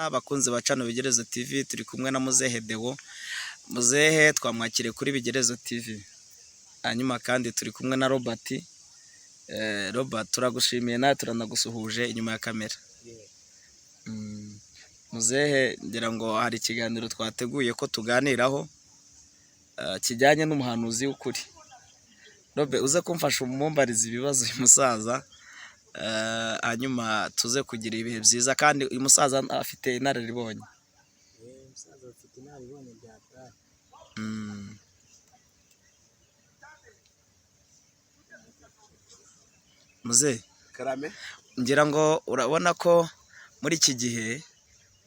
Abakunzi ba Cano Bigerezo TV turi kumwe na Muzehe Deo. Muzehe twamwakiriye kuri Bigerezo TV. Hanyuma kandi turi kumwe na Robert. Robert turagushimiye nawe turanagusuhuje inyuma ya kamera. Muzehe ngira ngo hari ikiganiro twateguye ko tuganiraho kijyanye n'umuhanuzi w'ukuri. Robert uze kumfasha umumbariza ibibazo uyu musaza. Hanyuma tuze kugira ibihe byiza kandi uyu musaza afite inararibonye. Umusaza afite inararibonye byatari. Muzehe Karame. ngira ngo urabona ko muri iki gihe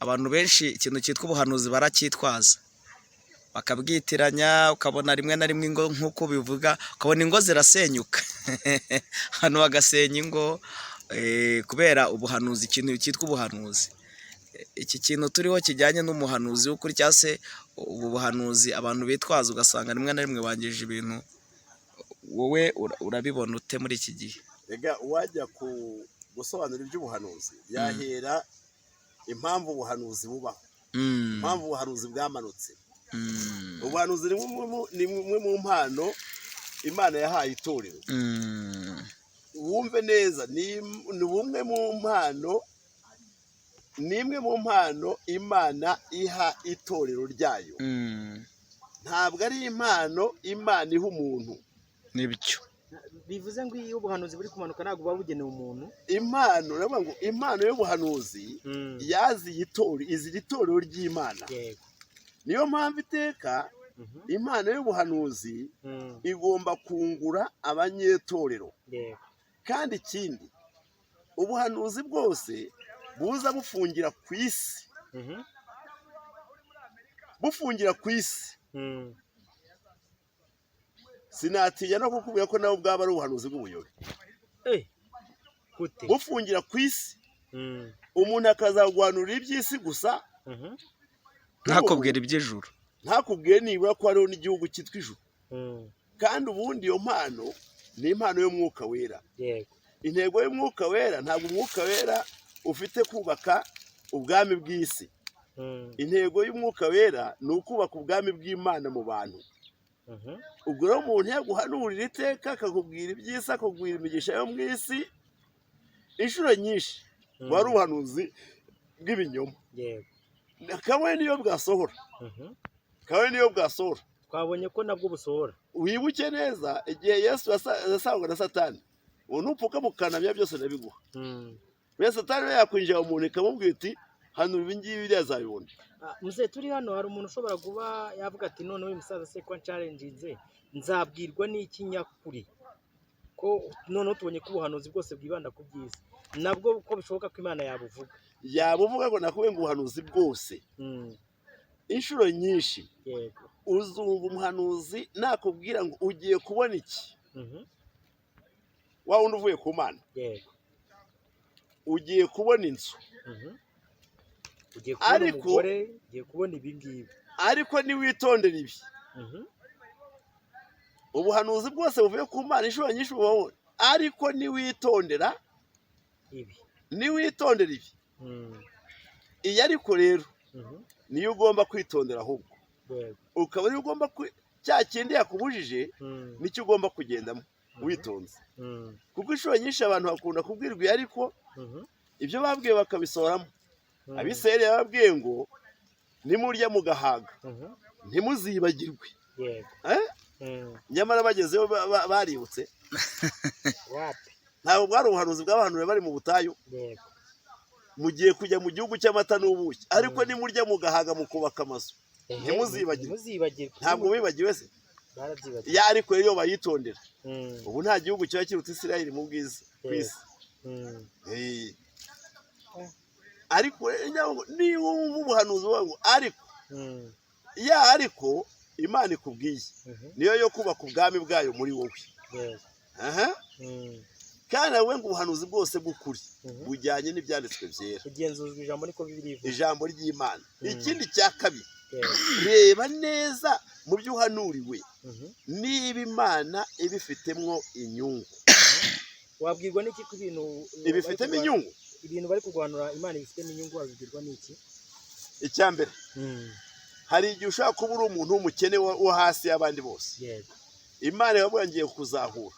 abantu benshi ikintu cyitwa ubuhanuzi baracyitwaza bakabwitiranya, ukabona rimwe na rimwe ingo nk'uko bivuga, ukabona ingo zirasenyuka hano bagasenya ingo kubera ubuhanuzi, ikintu cyitwa ubuhanuzi. Iki kintu turiho kijyanye n'umuhanuzi w'ukuri cyangwa se ubu buhanuzi abantu bitwaza ugasanga rimwe na rimwe bangije ibintu, wowe urabibona ute muri iki gihe? Ega wajya gusobanura iby'ubuhanuzi yahera impamvu ubuhanuzi bubaho, impamvu ubuhanuzi bwamanutse. Ubuhanuzi ni bumwe mu mpano Imana yahaye itorero. Wumve neza, ni bumwe mu mpano, ni imwe mu mpano Imana iha itorero ryayo. Ntabwo ari impano Imana iha umuntu. Nibyo bivuze ngo iyo ubuhanuzi buri kumanuka ntabwo buba bugenewe umuntu. Impano urabona ngo impano y'ubuhanuzi yaziye itorero ry'Imana. Niyo mpamvu iteka impano y'ubuhanuzi igomba kungura abanyetorero. Kandi ikindi, ubuhanuzi bwose buza bufungira ku isi, bufungira ku isi, sinatinya no kukubwira ko nawe bwaba ari ubuhanuzi bw'ubuyobe. Bufungira ku isi, umuntu akazaguhanurira iby'isi gusa, ntakubwira iby'ijuru, ntakubwiye nibura ko hariho n'igihugu cyitwa ijuru. Kandi ubundi iyo mpano ni impano y'umwuka wera. Intego y'umwuka wera, ntabwo umwuka wera ufite kubaka ubwami bw'isi. Intego y'umwuka wera ni ukubaka ubwami bw'Imana mu bantu. Ubwo rero umuntu yaguhanurira iteka akakubwira iby'isi, akakubwira imigisha yo mu isi, inshuro nyinshi wari ubuhanuzi bw'ibinyoma. Kamwe niyo bwasohora, kamwe niyo bwasohora. Twabonye ko nabwo busohora. Wibuke neza igihe Yesu yasangwa na Satani, ubu nupfuka mukanamya byose ndabiguha. Mbese Satani we yakwinjira mu muntu ikamubwira iti hanura ibi ngibi biriya azabibona. Muzehe turi hano hari umuntu ushobora kuba yavuga ati none uyu musaza se kwa challenges nzabwirwa n'iki nyakuri, ko none tubonye ko ubuhanuzi bwose bwibanda ku byiza, nabwo ko bishoboka ko Imana yabuvuga ngo nakubwiye ngo ubuhanuzi bwose inshuro nyinshi uzumva umuhanuzi nakubwira ngo ugiye kubona iki, wa wundi uvuye ku Mana, ugiye kubona inzu, ugiye kubona umugore, ugiye kubona ibi ngibi, ariko niwitondera ibi. Ubuhanuzi bwose buvuye ku Mana inshuro nyinshi ubabona, ariko niwitondera ibi, niwitondera ibi. Iyi ariko rero niyo ugomba kwitondera, ahubwo ukaba niyo ugomba cya kindi yakubujije nicyo ugomba kugendamo witonze. Kuko inshuro nyinshi abantu bakunda kubwirwa iyo ariko ibyo babwiye bakabisohoramo. Abisirayeli yababwiye ngo nimurya mugahaga ntimuzibagirwe. Nyamara bagezeyo baributse. Ntabwo bwari ubuhanuzi bw'abahanura bari mu butayu. Mugiye kujya mu gihugu cy'amata n'ubuki, ariko nimurya mugahaga mukubaka amazu ntimuzibagirwe. Ntabwo bibagiwe se? Ya ariko rero bayitondera. Ubu nta gihugu kiba kiruta Isirayeli mu bwiza ku isi. Ariko niba wumva ubuhanuzi ngo ariko ariko Imana ikubwiye niyo yo kubaka ubwami bwayo muri wowe. Kandi nawe ngo ubuhanuzi bwose bw'ukuri bujyanye n'ibyanditswe byera, kugenzuzwa ijambo niko bibiliya, ijambo ry'Imana. Ikindi cya kabiri, reba neza mu byo uhanuriwe niba Imana ibifitemwo inyungu. Wabwirwa n'iki ku bintu ibifitemo inyungu? ibintu bari kurwanura Imana ifitemo inyungu wabibwirwa n'iki? icya mbere hari igihe ushaka kuba uri umuntu w'umukene wo hasi y'abandi bose. Imana yavuga ngiye kuzahura,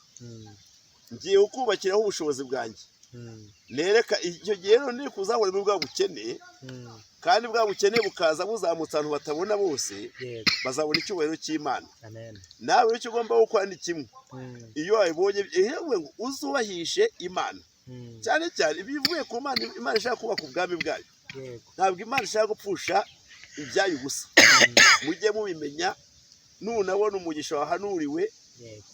ngiye kukubakiraho ubushobozi bwanjye, nereka icyo gihe rero ni kuzahura muri bwa bukene, kandi bwa bukene bukaza buzamutse abantu batabona bose, bazabona icyubahiro cy'Imana. Nawe icyo ugomba gukora ni kimwe, iyo wabibonye ngo uzubahishe Imana, cyane cyane ibivuye ku Mana. Imana ishaka kubaka ubwami bwayo, ntabwo Imana ishaka gupfusha ibyayo gusa. Mujye mubimenya, nunabona umugisha wahanuriwe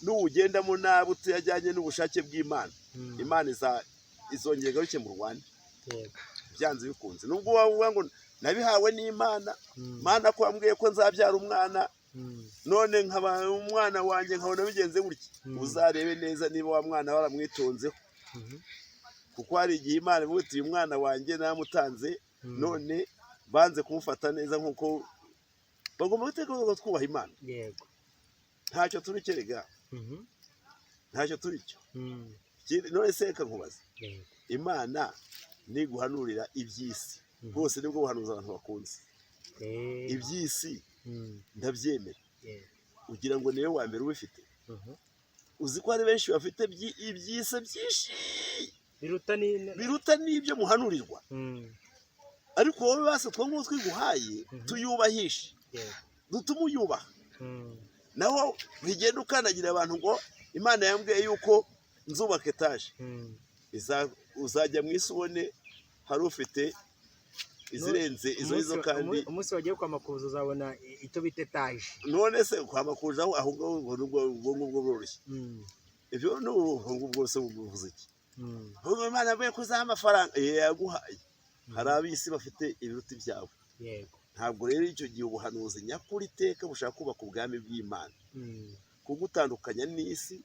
n'uwugendamo nabi utayajyanye n'ubushake bw'Imana, Imana izongera igaruke mu Rwanda byanze bikunze. Nubwo wavuga ngo nabihawe n'Imana, Imana ko wambwiye ko nzabyara umwana, none nkaba umwana wanjye nkabona bigenze gutya, uzarebe neza niba wa mwana waramwitonzeho, kuko hari igihe Imana ivuga iti uyu mwana wanjye namutanze, none banze kumufata neza nk'uko bagomba gutekereza twubaha Imana. Ntacyo turi kerega, ntacyo turi cyo. None se reka nkubaze, Imana ni guhanurira iby'isi bwose, nibwo buhanuzi abantu bakunze. Iby'isi ndabyemera, ugira ngo niwe wa mbere ubifite. Uzi ko hari benshi bafite iby'isi byinshi biruta n'ibyo muhanurirwa, ariko wowe base two ngo twiguhaye tuyubahishe, dutume uyubaha. Naho bigenda ukanagira abantu ngo Imana yambwiye yuko nzubaka etaje, uzajya mu isi ubone hari ufite izirenze izo kandi umunsi wagiye kwa makuza uzabona icyo bita etaje. None se kwa makuza aho ngubwo bworoshye, ibyo n'ubu bwose buvuze iki? Ahubwo Imana yambwiye ko uzaha amafaranga yaguhaye. Hari ab'isi bafite ibiruti byawe. Ntabwo rero icyo gihe ubuhanuzi nyakuri iteka bushaka kubaka ubwami bw'Imana, kugutandukanya n'isi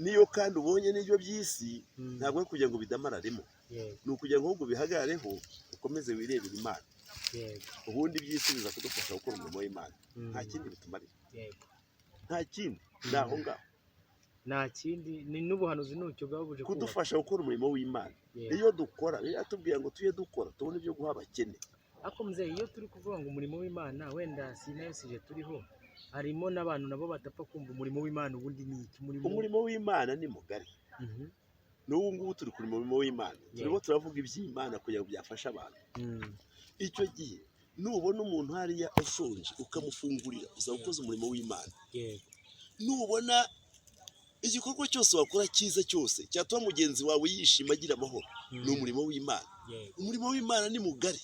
niyo kandi ubonye n'ibyo by'isi, ntabwo ari kugira ngo bidamararemo, ni ukugira ngo ahubwo bihagarareho ukomeze wirebera Imana. Ubundi by'isi biza kudufasha gukora umurimo w'Imana, nta kindi bitumarira, nta kindi. Naho ngaho nta kindi, ni n'ubuhanuzi n'ucyo bwabuje kudufasha gukora umurimo w'Imana. Iyo dukora, iyo atubwiye ngo tujye dukora tubone ibyo guha abakene. Ariko muzehe, iyo turi kuvuga ngo umurimo w'Imana, wenda si nayo sije turiho, harimo n'abantu nabo badapfa kumva umurimo w'Imana ubundi ni iki. Umurimo w'Imana ni mugari. N'ubu ngubu turi ku murimo w'Imana, turimo turavuga iby'Imana kugira ngo byafashe abantu. Icyo gihe nubona umuntu hariya ushonje ukamufungurira, uzaba ukoze umurimo w'Imana. Nubona igikorwa cyose wakora cyiza cyose cyatuma mugenzi wawe yishima agira amahoro, ni umurimo w'Imana. Umurimo w'Imana ni mugari,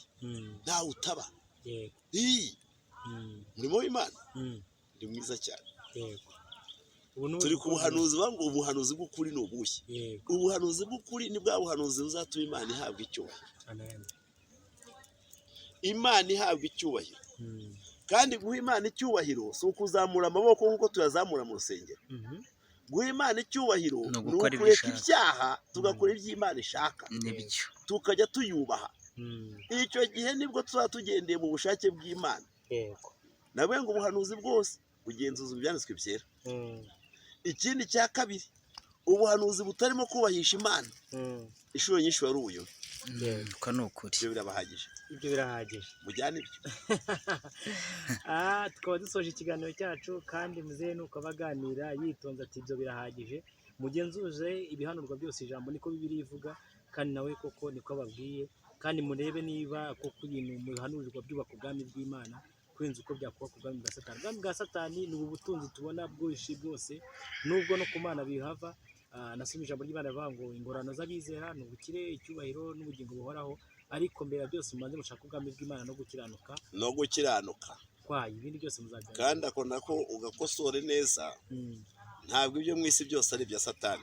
ntawe utaba. Umurimo w'Imana ni mwiza cyane. Turi ku buhanuzi, ngo ubuhanuzi bw'ukuri ni ubuhe? Ubuhanuzi bw'ukuri ni bwa buhanuzi buzatuma Imana ihabwa icyubahiro. Imana ihabwa icyubahiro, kandi guha Imana icyubahiro si ukuzamura amaboko nk'uko tuyazamura mu rusengero. Guha Imana icyubahiro ni ukureka ibyaha tugakora iby'Imana ishaka, tukajya tuyubaha. Icyo gihe nibwo tuzaba tugendeye mu bushake bw'Imana. Nawe ngo ubuhanuzi bwose bugenzuza ibyanditswe byera. Ikindi cya kabiri, ubuhanuzi butarimo kubahisha Imana inshuro nyinshi wari ubuyobe. Ibyo birabahagije, ibyo birahagije, mujyane ibyo. Tukaba dusoje ikiganiro cyacu, kandi muzehe nuko abaganira yitonze ati ibyo birahagije, mugenzuze ibihanurwa byose ijambo niko Bibiliya ivuga, kandi nawe koko niko ababwiye, kandi murebe niba koko ibintu muhanurirwa byubaka ubwami bw'Imana kurenza uko byakubaka ubwami bwa Satani. Ubwami bwa Satani ni ubu butunzi tubona bwinshi bwose, nubwo no ku Mana bihava. Nasomye ijambo ry'Imana rivuga ngo ingorano z'abizera ni ubukire, icyubahiro n'ubugingo buhoraho, ariko mbere ya byose mubanze mushaka ubwami bw'Imana no gukiranuka kwayo, ibindi byose muzajya. Kandi ako nako ugakosore neza, ntabwo ibyo mu isi byose ari ibya Satani.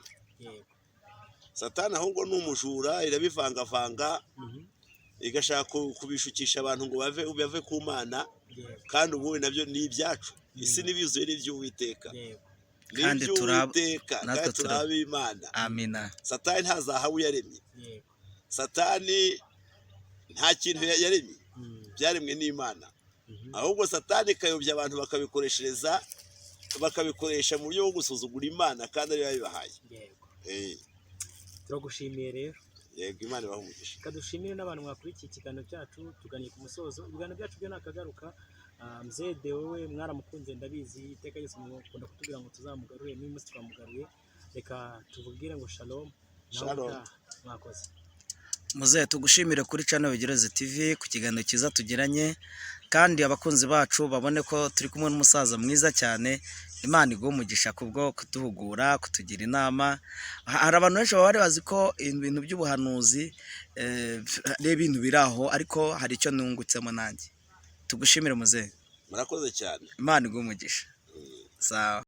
Satani ahubwo ni umujura, irabivangavanga, igashaka kubishukisha abantu ngo bave ku Mana, kandi ubu nabyo ni ibyacu. Isi n'ibyuzuye n'iby'Uwiteka, kandi turaba Imana. Amina. Satani nta zahabu yaremye, Satani nta kintu yaremye, byaremwe n'Imana. Ahubwo Satani ikayobya abantu bakabikoresha mu buryo bwo gusuzugura Imana, kandi ariyo yabibahaye. Turagushimiye rero. yego Imana ibahe umugisha. Kadushimire n'abantu mwakurikiye ikiganiro cyacu tuganiye ku musozo. Ibiganiro byacu byo nakagaruka. Muzehe Deo we mwaramukunze ndabizi, iteka yose mukunda kutubwira ngo tuzamugarure, n'uyu munsi twamugaruye. Reka tububwire ngo shalom. Shalom. Mwakoze. Muzehe tugushimire kuri channel Bigereze TV ku kiganiro cyiza tugiranye, kandi abakunzi bacu babone ko turi kumwe n'umusaza mwiza cyane. Imana iguhe umugisha kubwo kuduhugura, kutugira inama. Hari abantu benshi baba bari bazi ko ibintu by'ubuhanuzi ari ibintu biraho, ariko hari icyo nungutsemo nanjye. Tugushimire muzehe. Murakoze cyane. Imana iguhe umugisha. Sawa.